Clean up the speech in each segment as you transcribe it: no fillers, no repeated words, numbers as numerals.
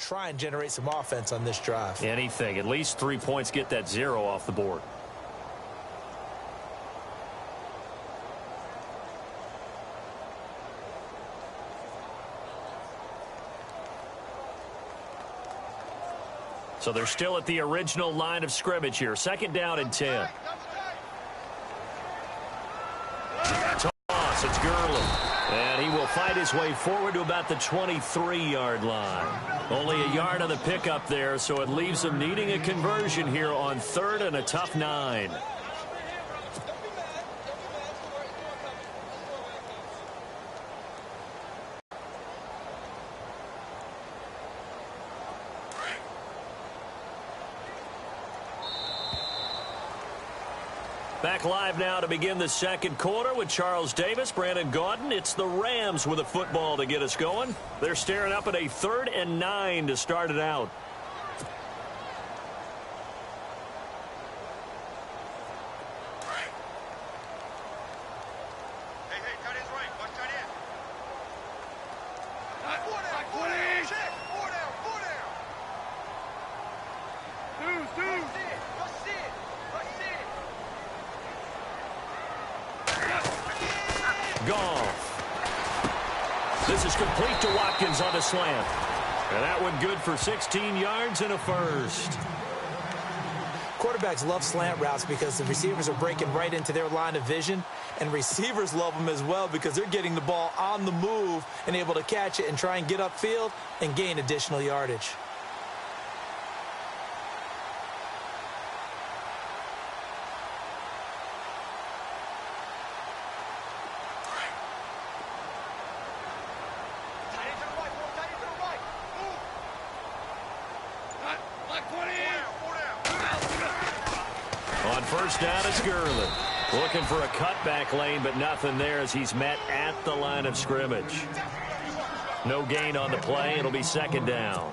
try and generate some offense on this drive. Anything. At least 3 points, get that 0 off the board. So they're still at the original line of scrimmage here. 2nd down and 10. Toss. It's Gurley. And he will fight his way forward to about the 23-yard line. Only a yard on the pickup there, so it leaves him needing a conversion here on 3rd and a tough 9. Back live now to begin the 2nd quarter with Charles Davis, Brandon Gaudin. It's the Rams with a football to get us going. They're staring up at a 3rd and 9 to start it out. This is complete to Watkins on a slant. And that one good for 16 yards and a first. Quarterbacks love slant routes because the receivers are breaking right into their line of vision. And receivers love them as well because they're getting the ball on the move and able to catch it and try and get upfield and gain additional yardage. On 1st down, it's Gurley. Looking for a cutback lane, but nothing there as he's met at the line of scrimmage. No gain on the play. It'll be 2nd down.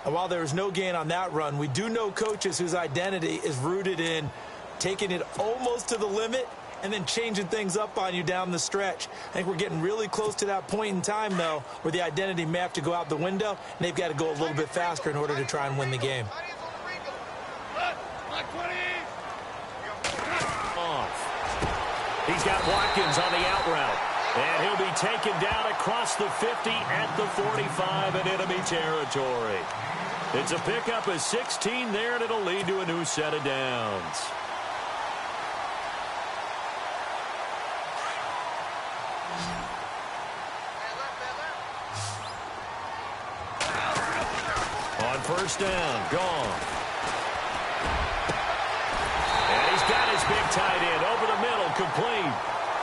And while there is no gain on that run, we do know coaches whose identity is rooted in taking it almost to the limit and then changing things up on you down the stretch. I think we're getting really close to that point in time, though, where the identity may have to go out the window, and they've got to go a little bit faster in order to try and win the game. He's got Watkins on the out route. And he'll be taken down across the 50 at the 45 in enemy territory. It's a pickup of 16 there, and it'll lead to a new set of downs. On 1st down, gone. And he's got his big tight end over the middle, complete.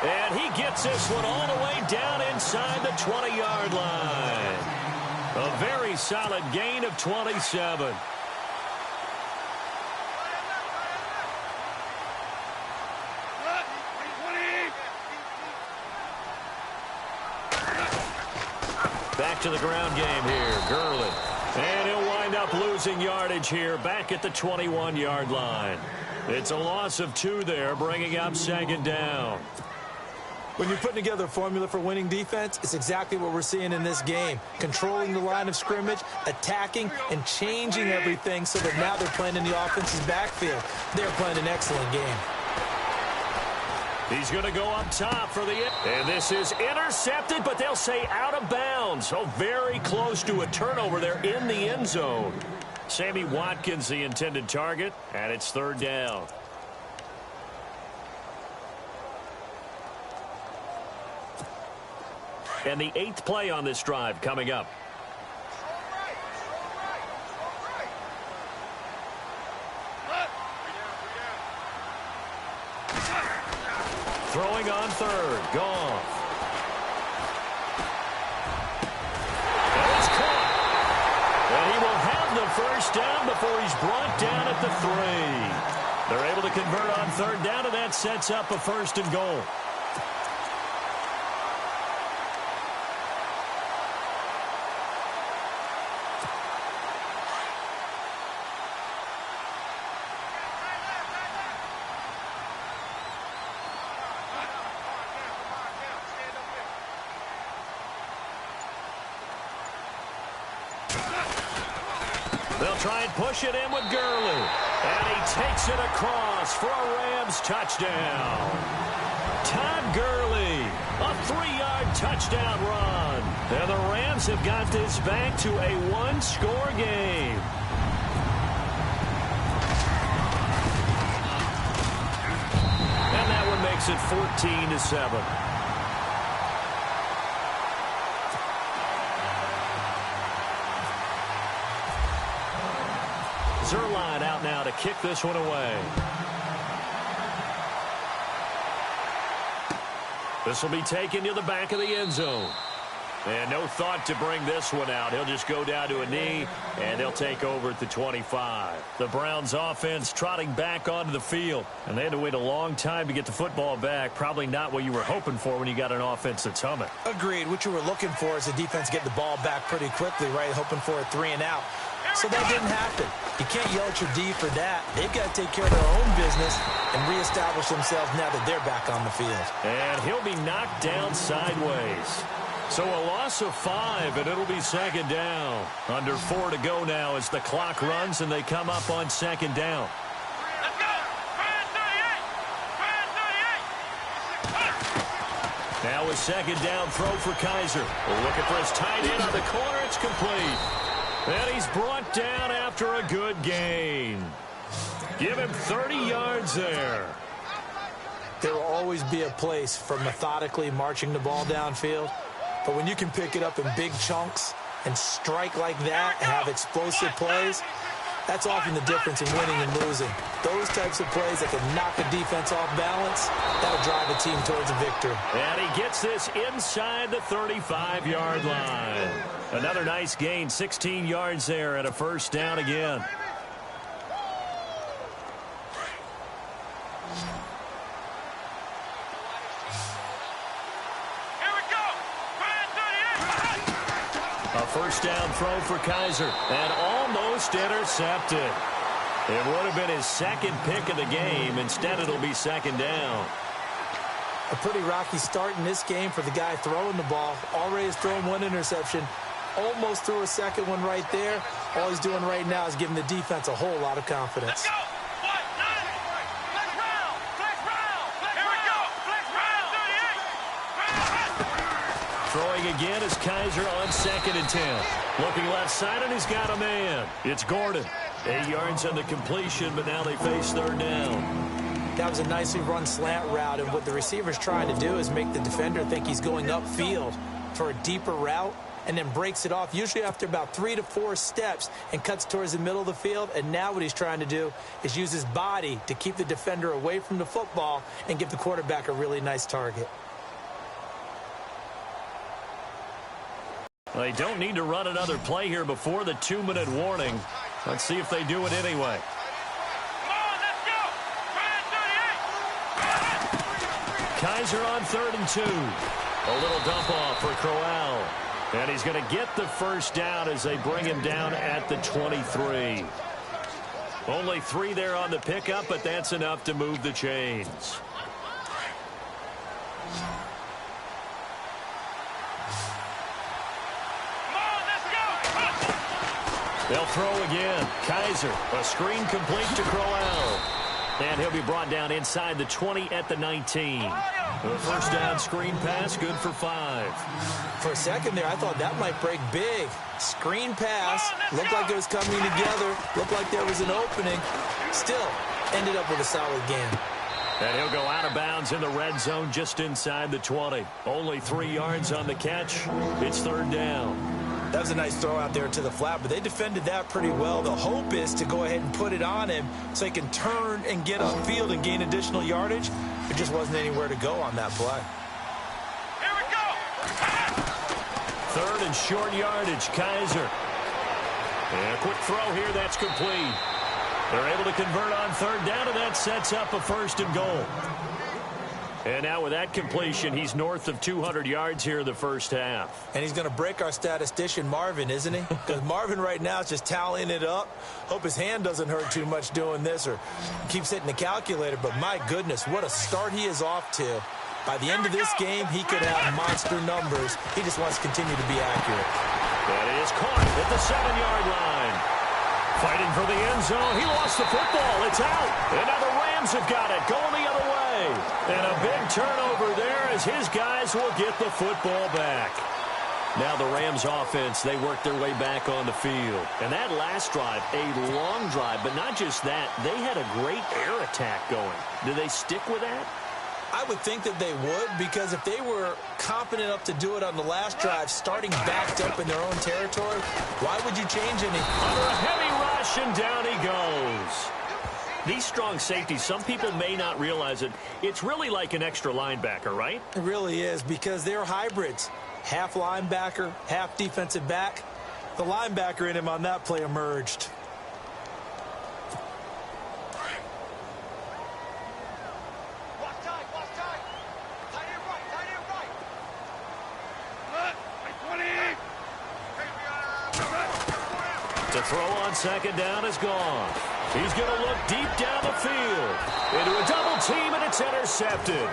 And he gets this one all the way down inside the 20-yard line. A very solid gain of 27. Back to the ground game here, Gurley. And he'll wind up losing yardage here back at the 21-yard line. It's a loss of 2 there, bringing up 2nd down. When you're putting together a formula for winning defense, it's exactly what we're seeing in this game. Controlling the line of scrimmage, attacking, and changing everything so that now they're playing in the offense's backfield. They're playing an excellent game. He's going to go up top for the... And this is intercepted, but they'll say out of bounds. So very close to a turnover there in the end zone. Sammy Watkins, the intended target, and it's 3rd down. And the 8th play on this drive coming up. Throwing on 3rd, gone. And it's caught. And he will have the 1st down before he's brought down at the 3. They're able to convert on 3rd down, and that sets up a 1st and goal. They'll try and push it in with Gurley. And he takes it across for a Rams touchdown. Todd Gurley, a 3-yard touchdown run. And the Rams have got this back to a 1-score game. And that one makes it 14-7. Zerline out now to kick this one away. This will be taken to the back of the end zone. And no thought to bring this one out. He'll just go down to a knee, and they'll take over at the 25. The Browns offense trotting back onto the field. And they had to wait a long time to get the football back. Probably not what you were hoping for when you got an offense that's humming. Agreed. What you were looking for is the defense getting the ball back pretty quickly, right? Hoping for a 3 and out. So that didn't happen. You can't yell at your D for that. They've got to take care of their own business and reestablish themselves now that they're back on the field. And he'll be knocked down sideways. So a loss of 5, and it'll be second down. Under 4 to go now as the clock runs and they come up on second down. Let's go! Brand 38! Now a second down throw for Kaiser. Looking for his tight end on the corner. It's complete. And he's brought down after a good gain. Give him 30 yards there. There will always be a place for methodically marching the ball downfield. But when you can pick it up in big chunks and strike like that and have explosive plays, that's often the difference in winning and losing. Those types of plays that can knock a defense off balance, that'll drive a team towards a victory. And he gets this inside the 35-yard line. Another nice gain, 16 yards there and a first down again. A first down throw for Kaiser, and almost intercepted. It would have been his second pick of the game. Instead, it'll be second down. A pretty rocky start in this game for the guy throwing the ball. Already has thrown 1 interception. Almost threw a second one right there. All he's doing right now is giving the defense a whole lot of confidence. Let's go! Flex round! Flex round! Here we go! Flex round! 38! Throwing again is Kaiser on second and 10. Looking left side, and he's got a man. It's Gordon. 8 yards on the completion, but now they face third down. That was a nicely run slant route, and what the receiver's trying to do is make the defender think he's going upfield for a deeper route, and then breaks it off, usually after about 3 to 4 steps, and cuts towards the middle of the field. And now what he's trying to do is use his body to keep the defender away from the football and give the quarterback a really nice target. They don't need to run another play here before the 2-minute warning. Let's see if they do it anyway. Come on, let's go! Brand 38! Kaiser on 3rd and 2. A little dump off for Crowell. And he's going to get the first down as they bring him down at the 23. Only 3 there on the pickup, but that's enough to move the chains. They'll throw again. Kaiser, a screen complete to Crowell. And he'll be brought down inside the 20 at the 19. The first down screen pass, good for 5. For a second there, I thought that might break big. Screen pass, looked like it was coming together, looked like there was an opening. Still, ended up with a solid game. And he'll go out of bounds in the red zone just inside the 20. Only 3 yards on the catch. It's third down. That was a nice throw out there to the flat, but they defended that pretty well. The hope is to go ahead and put it on him so he can turn and get upfield and gain additional yardage. There just wasn't anywhere to go on that play. Here we go! 3rd and short yardage, Kaiser. And a quick throw here, that's complete. They're able to convert on 3rd down, and that sets up a 1st and goal. And now with that completion, he's north of 200 yards here in the first half. And he's going to break our statistician, Marvin, isn't he? Because Marvin right now is just tallying it up. Hope his hand doesn't hurt too much doing this or keeps hitting the calculator. But my goodness, what a start he is off to. By the end of this game, he could have monster numbers. He just wants to continue to be accurate. That is caught at the 7-yard line. Fighting for the end zone. He lost the football. It's out. And now the Rams have got it. Going the other way. And a big turnover there as his guys will get the football back. Now the Rams offense, they work their way back on the field. And that last drive, a long drive, but not just that. They had a great air attack going. Do they stick with that? I would think that they would, because if they were confident enough to do it on the last drive, starting backed up in their own territory, why would you change anything? Under a heavy rush, and down he goes. These strong safeties, some people may not realize it. It's really like an extra linebacker, right? It really is, because they're hybrids. Half linebacker, half defensive back. The linebacker in him on that play emerged. The throw on second down is gone. He's going to look deep down the field. Into a double team, and it's intercepted.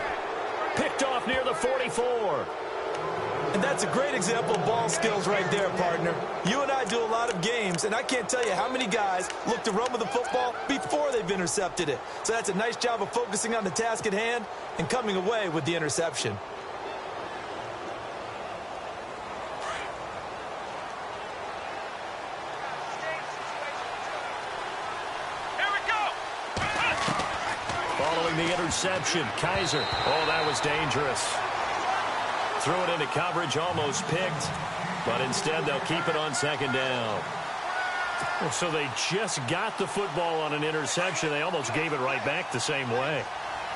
Picked off near the 44. And that's a great example of ball skills right there, partner. You and I do a lot of games, and I can't tell you how many guys look to run with the football before they've intercepted it. So that's a nice job of focusing on the task at hand and coming away with the interception. Following the interception, Kaiser. Oh, that was dangerous. Threw it into coverage, almost picked. But instead, they'll keep it on second down. So they just got the football on an interception. They almost gave it right back the same way.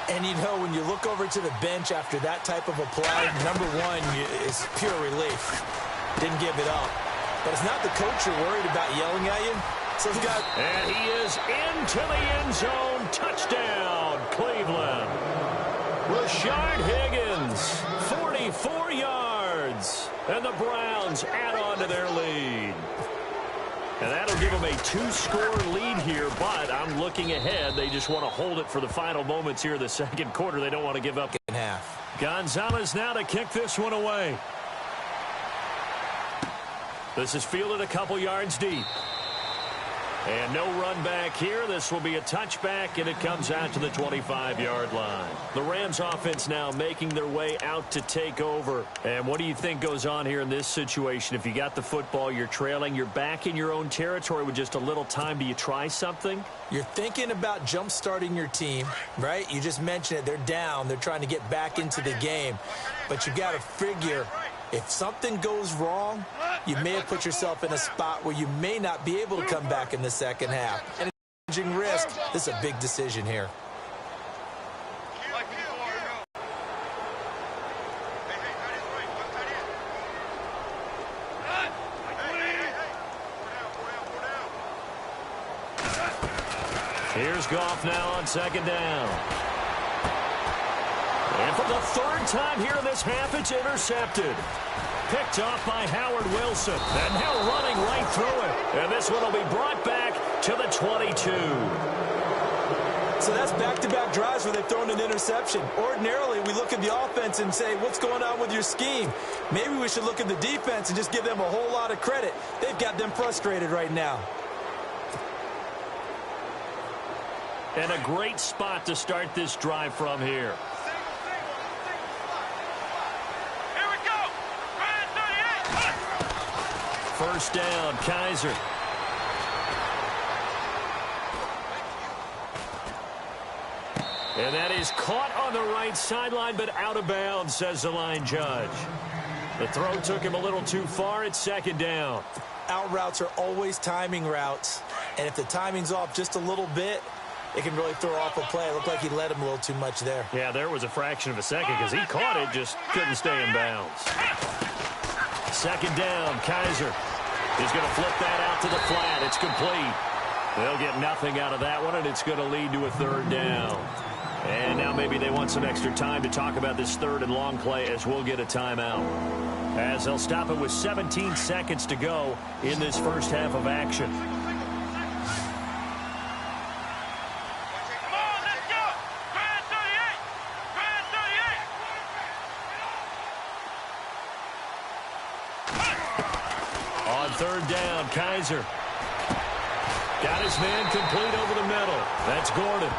And, you know, when you look over to the bench after that type of a play, number one is pure relief. Didn't give it up. But it's not the coach you're worried about yelling at you. So he's got... And he is into the end zone. Touchdown, Cleveland. Rashard Higgins, 44 yards. And the Browns add on to their lead. And that'll give them a 2-score lead here, but I'm looking ahead. They just want to hold it for the final moments here in the second quarter. They don't want to give up in half. Gonzalez now to kick this one away. This is fielded a couple yards deep. And no run back here. This will be a touchback, and it comes out to the 25-yard line. The Rams offense now making their way out to take over. And what do you think goes on here in this situation? If you got the football, you're trailing, you're back in your own territory with just a little time. Do you try something? You're thinking about jump-starting your team, right? You just mentioned it. They're down. They're trying to get back into the game. But you got to figure, if something goes wrong, you may have put yourself in a spot where you may not be able to come back in the second half. And it's a risk. This is a big decision here. Here's Goff now on second down. And for the third time here in this half, it's intercepted. Picked off by Howard Wilson. And now running right through it. And this one will be brought back to the 22. So that's back-to-back drives where they've thrown an interception. Ordinarily, we look at the offense and say, what's going on with your scheme? Maybe we should look at the defense and just give them a whole lot of credit. They've got them frustrated right now. And a great spot to start this drive from here. First down, Kaiser. And that is caught on the right sideline, but out of bounds, says the line judge. The throw took him a little too far. It's second down. Out routes are always timing routes. And if the timing's off just a little bit, it can really throw off a play. It looked like he led him a little too much there. Yeah, there was a fraction of a second because he caught it, just couldn't stay in bounds. Second down, Kaiser. He's going to flip that out to the flat. It's complete. They'll get nothing out of that one, and it's going to lead to a third down. And now maybe they want some extra time to talk about this third and long play as we'll get a timeout. As they'll stop it with 17 seconds to go in this first half of action. Third down, Kaiser. Got his man complete over the middle. That's Gordon.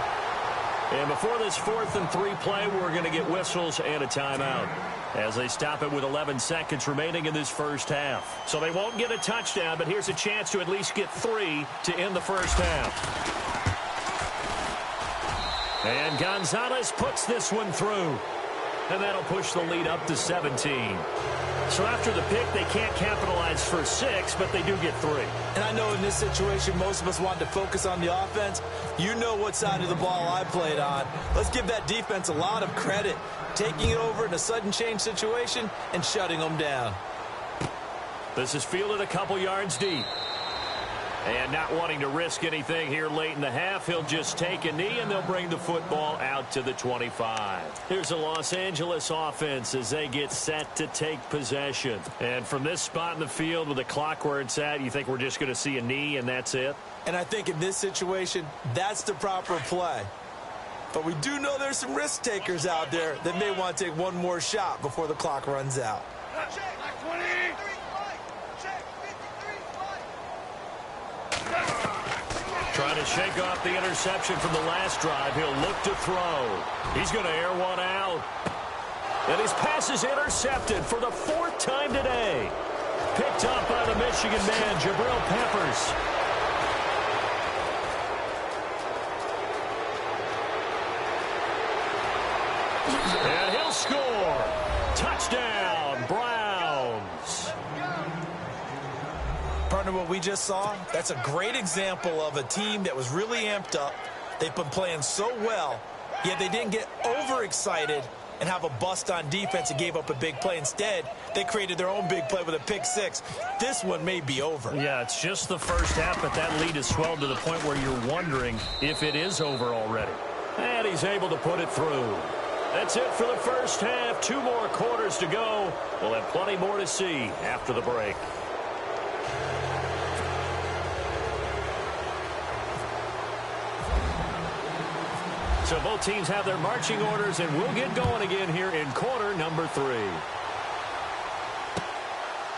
And before this 4th and 3 play, we're going to get whistles and a timeout as they stop it with 11 seconds remaining in this first half. So they won't get a touchdown, but here's a chance to at least get 3 to end the first half. And Gonzalez puts this one through. And that'll push the lead up to 17. So after the pick, they can't capitalize for 6, but they do get 3. And I know in this situation, most of us wanted to focus on the offense. You know what side of the ball I played on. Let's give that defense a lot of credit, taking it over in a sudden change situation and shutting them down. This is fielded a couple yards deep. And not wanting to risk anything here late in the half, he'll just take a knee, and they'll bring the football out to the 25. Here's the Los Angeles offense as they get set to take possession. And from this spot in the field with the clock where it's at, you think we're just going to see a knee and that's it? And I think in this situation, that's the proper play. But we do know there's some risk takers out there that may want to take one more shot before the clock runs out. Trying to shake off the interception from the last drive. He'll look to throw. He's going to air one out. And his pass is intercepted for the 4th time today. Picked up by the Michigan man, Jabril Peppers. And he'll score. Touchdown, Browns. Partner, what we just saw, that's a great example of a team that was really amped up. They've been playing so well, yet they didn't get overexcited and have a bust on defense and gave up a big play. Instead, they created their own big play with a pick 6. This one may be over. Yeah, it's just the first half, but that lead has swelled to the point where you're wondering if it is over already. And he's able to put it through. That's it for the first half. 2 more quarters to go. We'll have plenty more to see after the break. So both teams have their marching orders, and we'll get going again here in quarter number 3.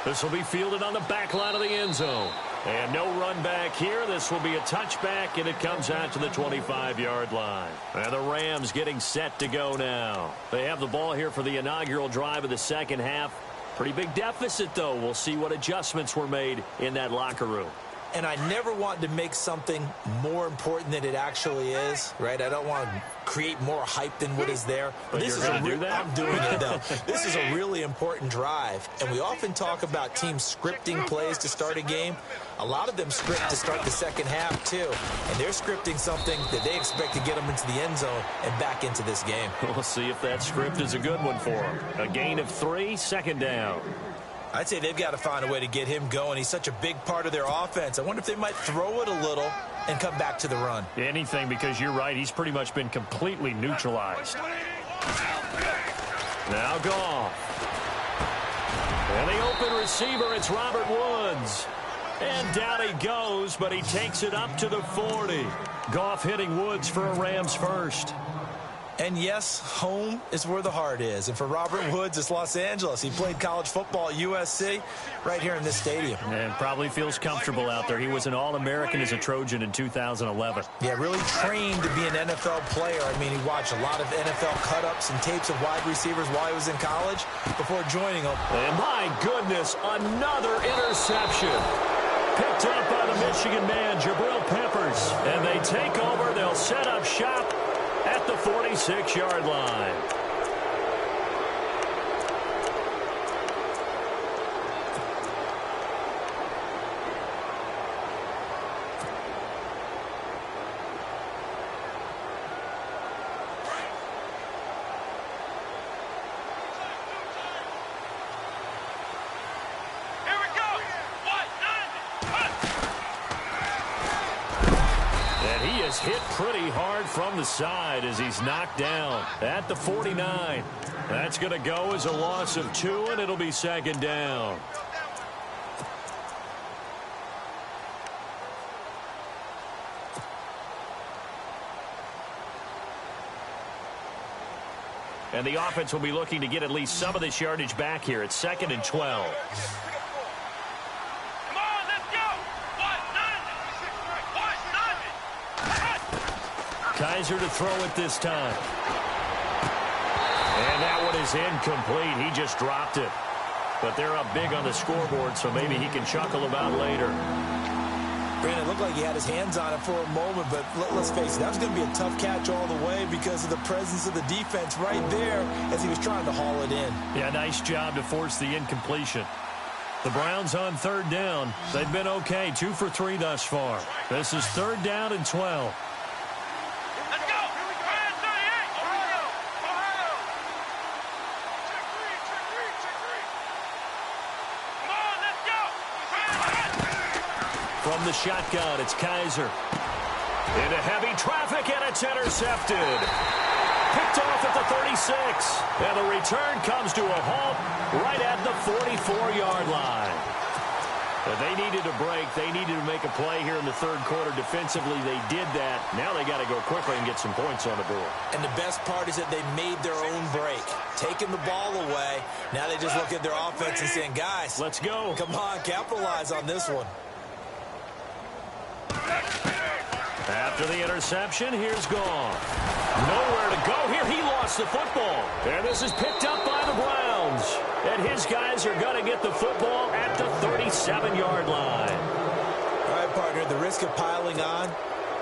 This will be fielded on the back line of the end zone. And no run back here. This will be a touchback, and it comes out to the 25-yard line. And the Rams getting set to go now. They have the ball here for the inaugural drive of the second half. Pretty big deficit, though. We'll see what adjustments were made in that locker room. And I never want to make something more important than it actually is, right? I don't want to create more hype than what is there. But this is I'm doing it, though. This is a really important drive. And we often talk about teams scripting plays to start a game. A lot of them script to start the second half, too. And they're scripting something that they expect to get them into the end zone and back into this game. We'll see if that script is a good one for them. A gain of 3, second down. I'd say they've got to find a way to get him going. He's such a big part of their offense. I wonder if they might throw it a little and come back to the run. Anything, because you're right. He's pretty much been completely neutralized. Now Goff. And the open receiver, it's Robert Woods. And down he goes, but he takes it up to the 40. Goff hitting Woods for a Rams first. And yes, home is where the heart is. And for Robert Woods, it's Los Angeles. He played college football at USC right here in this stadium. And probably feels comfortable out there. He was an All-American as a Trojan in 2011. Yeah, really trained to be an NFL player. I mean, he watched a lot of NFL cut-ups and tapes of wide receivers while he was in college before joining them. And my goodness, another interception. Picked up by the Michigan man, Jabril Peppers. And they take over. They'll set up shop at the 46-yard line. Hit pretty hard from the side as he's knocked down at the 49. That's going to go as a loss of 2, and it'll be second down. And the offense will be looking to get at least some of this yardage back here. It's 2nd and 12. Kaiser to throw it this time. And that one is incomplete. He just dropped it. But they're up big on the scoreboard, so maybe he can chuckle about later. Brandon, it looked like he had his hands on it for a moment, but let's face it, that was going to be a tough catch all the way because of the presence of the defense right there as he was trying to haul it in. Yeah, nice job to force the incompletion. The Browns on third down. They've been okay, 2 for 3 thus far. This is 3rd down and 12. Let's go! Brand 38! Ohio! Ohio! Check three. Come on, let's go! From the shotgun, it's Kaiser. Into heavy traffic, and it's intercepted. Picked off at the 36. And the return comes to a halt right at the 44-yard line. But they needed a break. They needed to make a play here in the third quarter. Defensively, they did that. Now they got to go quickly and get some points on the board. And the best part is that they made their own break. Taking the ball away. Now they just look at their offense and saying, guys, let's go. Come on, capitalize on this one. After the interception, here's Gone. Nowhere to go here. He lost the football. And this is picked up by the Browns. And his guys are going to get the football at the 37-yard line. All right, partner, the risk of piling on.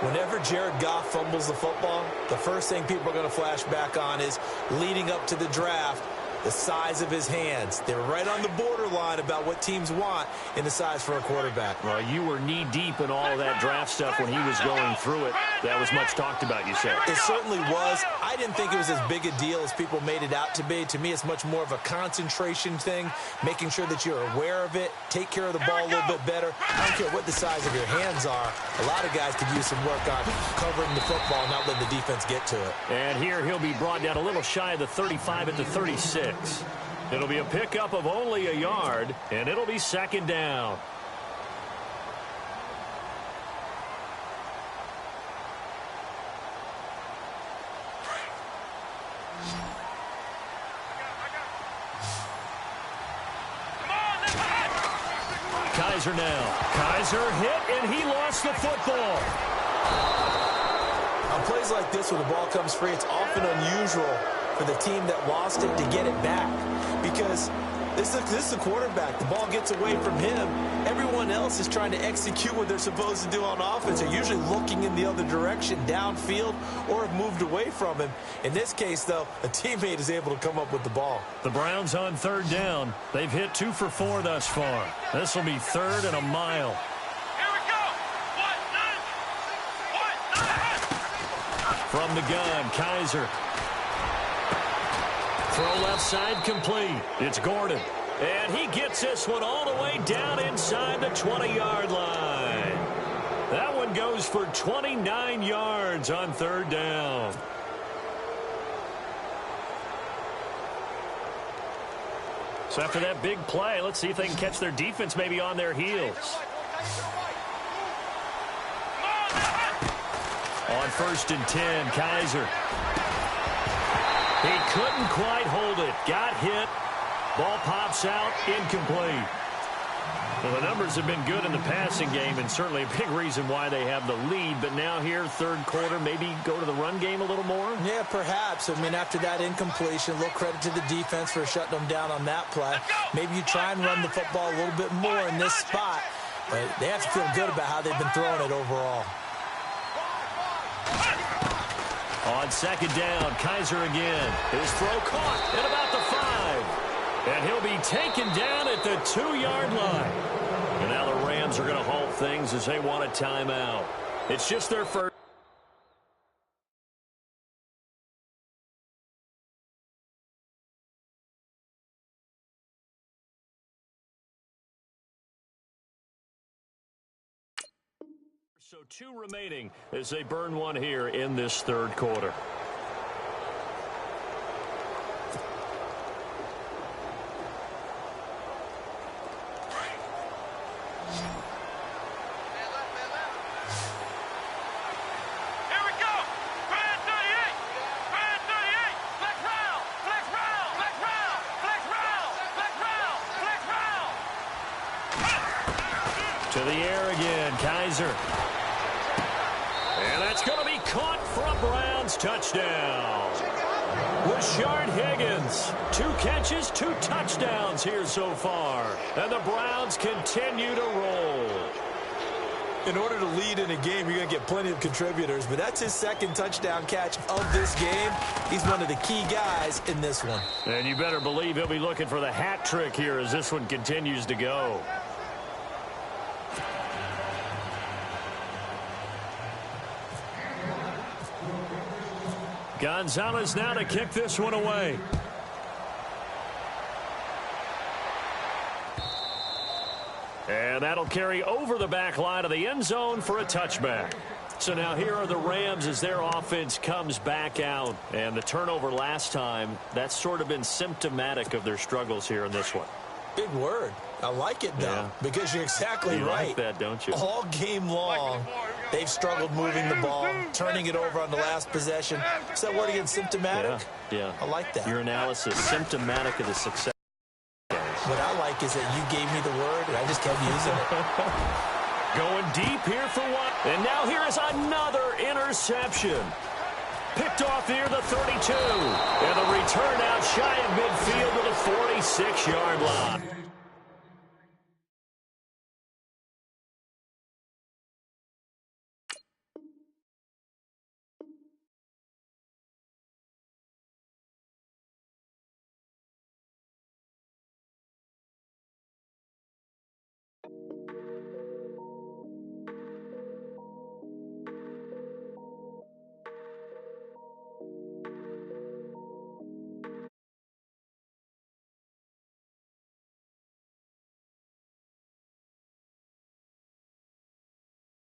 Whenever Jared Goff fumbles the football, the first thing people are going to flash back on is leading up to the draft, the size of his hands. They're right on the borderline about what teams want in the size for a quarterback. Well, you were knee-deep in all of that draft stuff when he was going through it. That was much talked about, you said. It certainly was. I didn't think it was as big a deal as people made it out to be. To me, it's much more of a concentration thing, making sure that you're aware of it, take care of the ball a little bit better. I don't care what the size of your hands are. A lot of guys could use some work on covering the football and not letting the defense get to it. And here he'll be brought down a little shy of the 35 at the 36. It'll be a pickup of only a yard, and it'll be 2nd down. Kaiser now. Kaiser hit, and he lost the football. On plays like this where the ball comes free, it's often unusual for the team that lost it to get it back because this is the quarterback. The ball gets away from him. Everyone else is trying to execute what they're supposed to do on offense. They're usually looking in the other direction, downfield, or have moved away from him. In this case, though, a teammate is able to come up with the ball. The Browns on 3rd down. They've hit 2 for 4 thus far. This will be 3rd and a mile. Here we go! From the gun, Kaiser. Throw left side complete. It's Gordon. And he gets this one all the way down inside the 20-yard line. That one goes for 29 yards on 3rd down. So after that big play, let's see if they can catch their defense maybe on their heels. On 1st and 10, Kaiser. He couldn't quite hold it. Got hit. Ball pops out. Incomplete. Well, the numbers have been good in the passing game, and certainly a big reason why they have the lead. But now here, 3rd quarter, maybe go to the run game a little more? Yeah, perhaps. I mean, after that incompletion, a little credit to the defense for shutting them down on that play. Maybe you try and run the football a little bit more in this spot. But they have to feel good about how they've been throwing it overall. On 2nd down, Kaiser again. His throw caught at about the 5. And he'll be taken down at the 2-yard line. And now the Rams are going to halt things as they want a timeout. It's just their first. So 2 remaining as they burn one here in this 3rd quarter. To the air again, Kaiser. And that's going to be caught for a Browns touchdown. Rashard Higgins, 2 catches, 2 touchdowns here so far. And the Browns continue to roll. In order to lead in a game, you're going to get plenty of contributors, but that's his 2nd touchdown catch of this game. He's one of the key guys in this one. And you better believe he'll be looking for the hat trick here as this one continues to go. Gonzalez now to kick this one away. And that'll carry over the back line of the end zone for a touchback. So now here are the Rams as their offense comes back out. And the turnover last time, that's sort of been symptomatic of their struggles here in this one. Big word. I like it, though, because you're exactly right. You like that, don't you? All game long, they've struggled moving the ball, turning it over on the last possession. Is that word again, symptomatic? Yeah. I like that. Your analysis, symptomatic of the success. What I like is that you gave me the word, and I just kept using it. Going deep here for one. And now here is another interception. Picked off near the 32. And the return out shy of midfield to the 46-yard line.